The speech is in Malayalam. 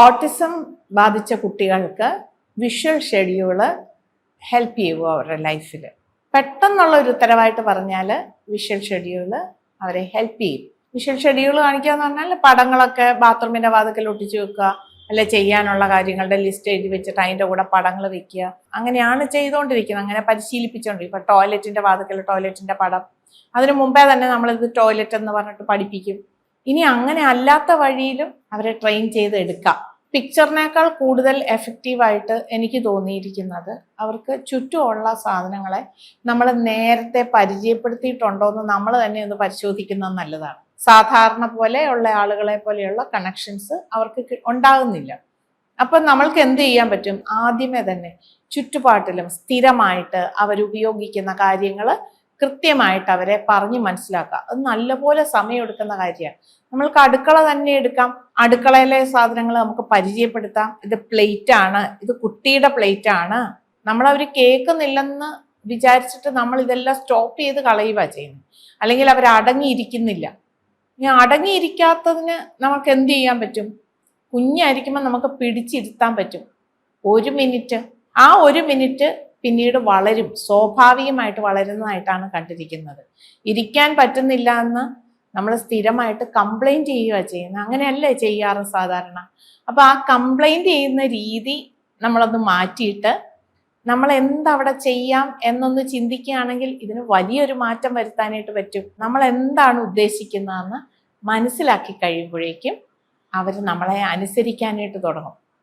ഓട്ടിസം ബാധിച്ച കുട്ടികൾക്ക് വിഷ്വൽ ഷെഡ്യൂള് ഹെൽപ്പ് ചെയ്യുമോ അവരുടെ ലൈഫിൽ? പെട്ടെന്നുള്ള ഒരു ഉത്തരവായിട്ട് പറഞ്ഞാൽ വിഷ്വൽ ഷെഡ്യൂള് അവരെ ഹെൽപ്പ് ചെയ്യും. വിഷ്വൽ ഷെഡ്യൂൾ കാണിക്കുക എന്ന് പറഞ്ഞാൽ പടങ്ങളൊക്കെ ബാത്റൂമിൻ്റെ വാതിക്കൽ ഒട്ടിച്ചു വെക്കുക, അല്ലെ ചെയ്യാനുള്ള കാര്യങ്ങളുടെ ലിസ്റ്റ് എഴുതി വെച്ചിട്ട് അതിൻ്റെ കൂടെ പടങ്ങൾ വെക്കുക. അങ്ങനെയാണ് ചെയ്തുകൊണ്ടിരിക്കുന്നത്, അങ്ങനെ പരിശീലിപ്പിച്ചുകൊണ്ടിരിക്കും. ഇപ്പം ടോയ്ലറ്റിൻ്റെ വാതിക്കൽ ടോയ്ലറ്റിൻ്റെ പടം, അതിനു മുമ്പേ തന്നെ നമ്മളിത് ടോയ്ലറ്റ് എന്ന് പറഞ്ഞിട്ട് പഠിപ്പിക്കും. ഇനി അങ്ങനെ അല്ലാത്ത വഴിയിലും അവരെ ട്രെയിൻ ചെയ്ത് എടുക്കാം. പിക്ചറിനേക്കാൾ കൂടുതൽ എഫക്റ്റീവായിട്ട് എനിക്ക് തോന്നിയിരിക്കുന്നത് അവർക്ക് ചുറ്റുമുള്ള സാധനങ്ങളെ നമ്മൾ നേരത്തെ പരിചയപ്പെടുത്തിയിട്ടുണ്ടോ എന്ന് നമ്മൾ തന്നെ ഒന്ന് പരിശോധിക്കുന്നത് നല്ലതാണ്. സാധാരണ പോലെയുള്ള ആളുകളെ പോലെയുള്ള കണക്ഷൻസ് അവർക്ക് ഉണ്ടാകുന്നില്ല. അപ്പം നമ്മൾക്ക് എന്ത് ചെയ്യാൻ പറ്റും? ആദ്യമേ തന്നെ ചുറ്റുപാട്ടിലും സ്ഥിരമായിട്ട് അവരുപയോഗിക്കുന്ന കാര്യങ്ങൾ കൃത്യമായിട്ട് അവരെ പറഞ്ഞ് മനസ്സിലാക്കുക. അത് നല്ലപോലെ സമയമെടുക്കുന്ന കാര്യമാണ്. നമ്മൾക്ക് അടുക്കള തന്നെ എടുക്കാം. അടുക്കളയിലെ സാധനങ്ങൾ നമുക്ക് പരിചയപ്പെടുത്താം. ഇത് പ്ലേറ്റ് ആണ്, ഇത് കുട്ടിയുടെ പ്ലേറ്റ് ആണ്. നമ്മളവർ കേൾക്കുന്നില്ലെന്ന് വിചാരിച്ചിട്ട് നമ്മൾ ഇതെല്ലാം സ്റ്റോപ്പ് ചെയ്ത് കളയുക ചെയ്യുന്നു. അല്ലെങ്കിൽ അവർ അടങ്ങിയിരിക്കുന്നില്ല. ഇനി അടങ്ങിയിരിക്കാത്തതിന് നമുക്ക് എന്ത് ചെയ്യാൻ പറ്റും? കുഞ്ഞായിരിക്കുമ്പോൾ നമുക്ക് പിടിച്ചിരുത്താൻ പറ്റും. 1 മിനിറ്റ്, ആ 1 മിനിറ്റ് പിന്നീട് വളരും, സ്വാഭാവികമായിട്ട് വളരുന്നതായിട്ടാണ് കണ്ടിരിക്കുന്നത്. ഇരിക്കാൻ പറ്റുന്നില്ല എന്ന് നമ്മൾ സ്ഥിരമായിട്ട് കംപ്ലൈൻറ്റ് ചെയ്യുക ചെയ്യുന്നത്. അങ്ങനെയല്ലേ ചെയ്യാറ് സാധാരണ. അപ്പോൾ ആ കംപ്ലൈൻറ്റ് ചെയ്യുന്ന രീതി നമ്മളൊന്ന് മാറ്റിയിട്ട് നമ്മൾ എന്തവിടെ ചെയ്യാം എന്നൊന്ന് ചിന്തിക്കുകയാണെങ്കിൽ ഇതിന് വലിയൊരു മാറ്റം വരുത്താനായിട്ട് പറ്റും. നമ്മൾ എന്താണ് ഉദ്ദേശിക്കുന്നതെന്ന് മനസ്സിലാക്കി കഴിയുമ്പോഴേക്കും അവർ നമ്മളെ അനുസരിക്കാനായിട്ട് തുടങ്ങും.